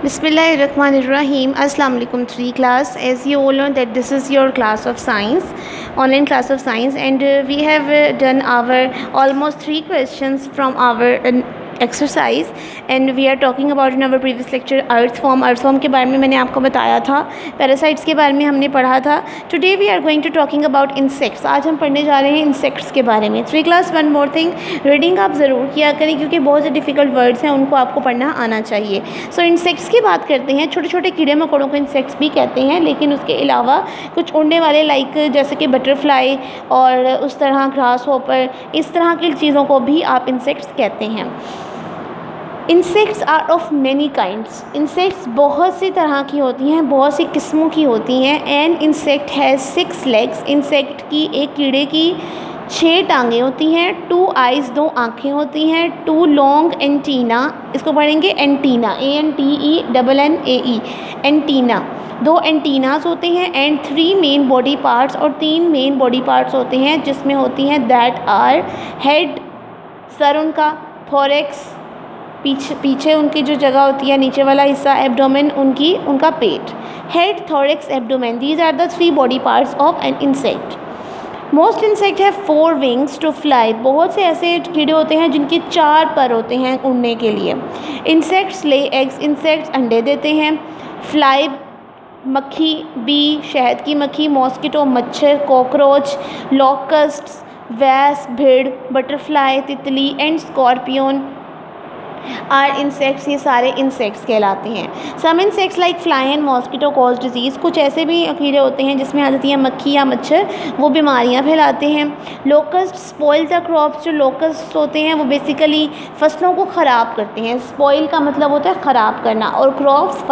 Bismillahirrahmanirrahim. Assalamu alaikum 3 class. As you all know that this is your class of science, online class of science, and we have done our almost 3 questions from our exercise, and we are talking about in our previous lecture earthworm के बारे में मैंने आपको बताया था, parasites के बारे में हमने पढ़ा था. Today we are going to talking about insects. आज हम पढ़ने जा रहे हैं इंसेक्ट्स के बारे में. 3 class one more thing, reading आप ज़रूर किया करें क्योंकि बहुत से डिफ़िकल्ट वर्ड्स हैं, उनको आपको पढ़ना आना चाहिए. सो इंसेक्ट्स की बात करते हैं. छोटे छोटे कीड़े मकोड़ों को इंसेक्ट्स भी कहते हैं, लेकिन उसके अलावा कुछ उड़ने वाले लाइक जैसे कि बटरफ्लाई और उस तरह ग्रास हॉपर, इस तरह की चीज़ों को भी आप इंसेक्ट्स कहते हैं. Insects are of many kinds. Insects बहुत सी तरह की होती हैं, बहुत सी किस्मों की होती हैं. An insect has 6 legs. Insect की, एक कीड़े की 6 टांगें होती हैं. 2 आइज़, 2 आँखें होती हैं. 2 लॉन्ग एंटीना, इसको पढ़ेंगे एंटीना, ANTENNAE, एंटीना. 2 एंटीनास होते हैं. एंड 3 मेन बॉडी पार्ट्स, और 3 मेन बॉडी पार्ट्स होते हैं जिसमें होती हैं दैट आर हेड, सर उनका, थोरेक्स, पीछे उनकी जो जगह होती है नीचे वाला हिस्सा, एब्डोमेन उनका पेट. Head, thorax, abdomen, these are the 3 body parts of an insect. Most insect have 4 wings to fly. बहुत से ऐसे कीड़े होते हैं जिनके 4 पर होते हैं उड़ने के लिए. Insects lay eggs. इंसेक्ट्स अंडे देते हैं. फ्लाई, मक्खी, बी, शहद की मक्खी, मॉस्किटो, मच्छर, कॉकरोच, लॉकस्ट्स, वैस, भीड़, बटरफ्लाई, तितली एंड स्कॉर्पियन आर इंसेक्ट्स. ये सारे इंसेक्ट्स कहलाते हैं. Some insects like fly and mosquito cause disease. कुछ ऐसे भी कीड़े होते हैं जिसमें आ जाती हैं मक्खी या मच्छर, वो बीमारियां फैलाते हैं. Locust spoil the crops. जो लोकस्ट होते हैं वो बेसिकली फसलों को ख़राब करते हैं. स्पॉइल का मतलब होता है ख़राब करना, और क्रॉप्स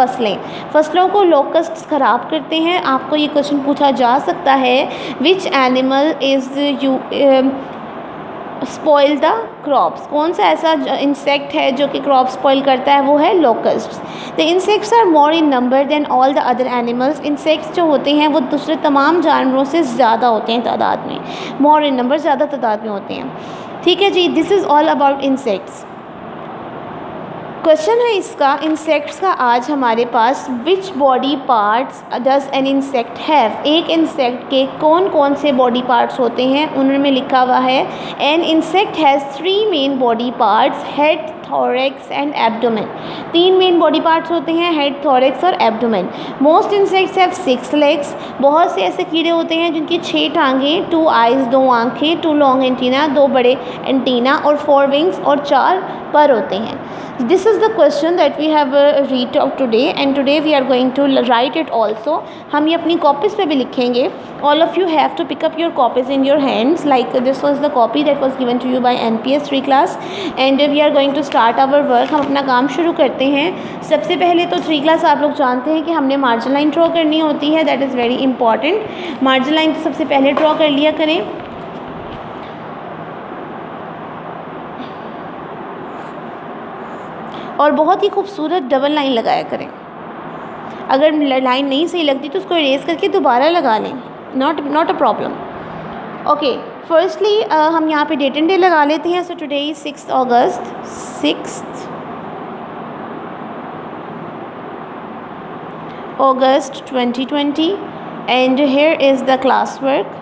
फसलों को लोकस्ट ख़राब करते हैं. आपको ये क्वेश्चन पूछा जा सकता है, which animal is you spoil the crops. कौन सा ऐसा इंसेक्ट है जो कि क्रॉप स्पॉइल करता है? वो है locusts. The insects are more in number than all the other animals. Insects जो होते हैं वो दूसरे तमाम जानवरों से ज़्यादा होते हैं तादाद में. मोर इन नंबर, ज़्यादा तादाद में होते हैं. ठीक है जी, this is all about insects. Question है इसका, इंसेक्ट्स का आज हमारे पास, which body parts does an insect have. एक इंसेक्ट के कौन कौन से बॉडी पार्ट्स होते हैं, उनमें लिखा हुआ है an insect has 3 main body parts, head, thorax and abdomen. 3 main body parts होते हैं, हेड, थोरेक्स और abdomen. Most insects have 6 legs. बहुत से ऐसे कीड़े होते हैं जिनकी 6 टांगें, 2 आइज़, 2 आँखें, 2 लॉन्ग एंटीना, 2 बड़े एंटीना, और 4 विंग्स और 4 पर होते हैं. This is the question that we have read of today, and today we are going to write it also. हम ये अपनी कॉपीज़ पे भी लिखेंगे. All of you have to pick up your copies in your hands, like this was the copy that was given to you by NPS 3 class, and we are going to start our work. हम अपना काम शुरू करते हैं. सबसे पहले तो 3 class आप लोग जानते हैं कि हमने मार्जिन लाइन ड्रॉ करनी होती है. That is very important. Margin line सबसे पहले ड्रॉ कर लिया करें. और बहुत ही खूबसूरत डबल लाइन लगाया करें. अगर लाइन नहीं सही लगती तो उसको इरेज करके दोबारा लगा लें. Not a problem. Okay, firstly हम यहाँ पे डेट एंड डे लगा लेते हैं. So today is 6 August, 6 August 2020, and here is the class work,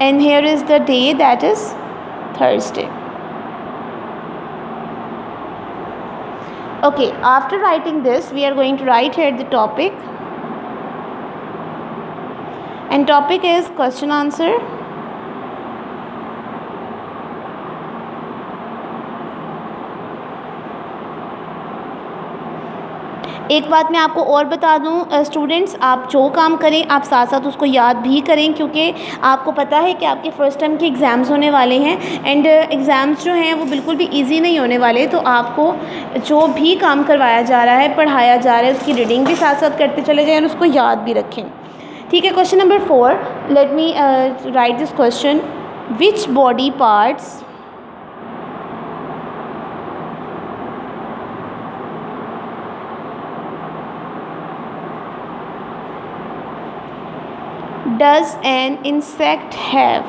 and here is the day, that is Thursday. Okay, after writing this we are going to write here the topic, and topic is question answer. एक बात मैं आपको और बता दूं students, आप जो काम करें आप साथ साथ उसको याद भी करें, क्योंकि आपको पता है कि आपके फ़र्स्ट टर्म के एग्ज़ाम्स होने वाले हैं, एंड एग्ज़ाम्स जो हैं वो बिल्कुल भी इजी नहीं होने वाले. तो आपको जो भी काम करवाया जा रहा है, पढ़ाया जा रहा है, उसकी रीडिंग भी साथ साथ करते चले जाएं और उसको याद भी रखें. ठीक है. Question number 4, let me right this question. Which body parts does an insect have?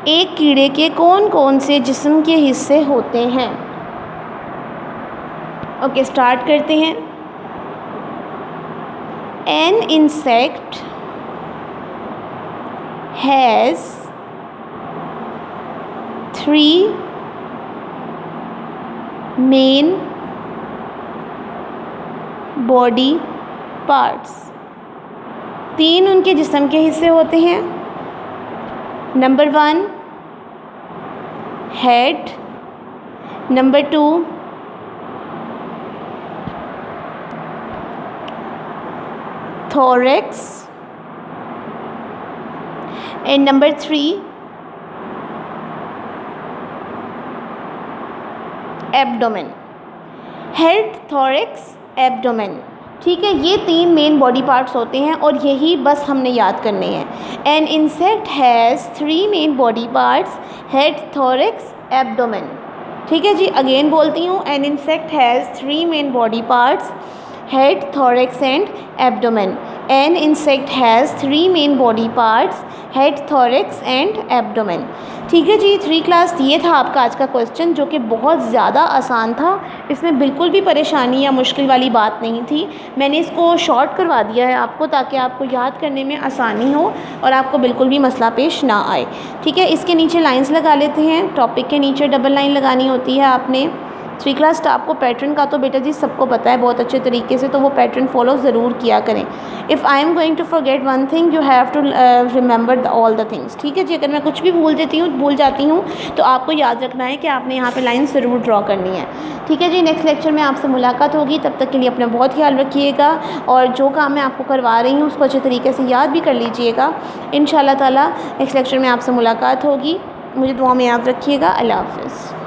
एक कीड़े के कौन कौन से जिस्म के हिस्से होते हैं? ओके, स्टार्ट करते हैं। An insect has 3 main body parts. 3 उनके जिस्म के हिस्से होते हैं। Number 1 head, number 2 thorax, and number 3 abdomen. Head, thorax, abdomen, ठीक है, ये 3 मेन बॉडी पार्ट्स होते हैं और यही बस हमने याद करने हैं। An insect has 3 main body parts, head, thorax, abdomen. ठीक है जी, अगेन बोलती हूँ, an insect has 3 main body parts, head, thorax and abdomen. An insect has 3 main body parts, head, thorax and abdomen. ठीक है जी, 3 क्लास ये था आपका आज का क्वेश्चन, जो कि बहुत ज़्यादा आसान था। इसमें बिल्कुल भी परेशानी या मुश्किल वाली बात नहीं थी। मैंने इसको शॉर्ट करवा दिया है आपको, ताकि आपको याद करने में आसानी हो और आपको बिल्कुल भी मसला पेश ना आए। ठीक है, इसके नीचे लाइंस लगा लेते हैं। टॉपिक के नीचे डबल लाइन लगानी होती है आपने। 3 क्लास स्टाफ को पैटर्न का तो बेटा जी सबको पता है बहुत अच्छे तरीके से, तो वो पैटर्न फॉलो ज़रूर किया करें। If I am going to forget one thing, you have to remember all the things. ठीक है जी, अगर मैं कुछ भी भूल जाती हूँ तो आपको याद रखना है कि आपने यहाँ पे लाइन ज़रूर ड्रॉ करनी है। ठीक है जी, नेक्स्ट लेक्चर में आपसे मुलाकात होगी। तब तक के लिए अपना बहुत ख्याल रखिएगा और जो काम मैं आपको करवा रही हूँ उसको अच्छे तरीके से याद भी कर लीजिएगा। इंशाअल्लाह ताला नेक्स्ट लेक्चर में आपसे मुलाकात होगी। मुझे दुआ में याद रखिएगा। अल्लाह हाफ़िज़।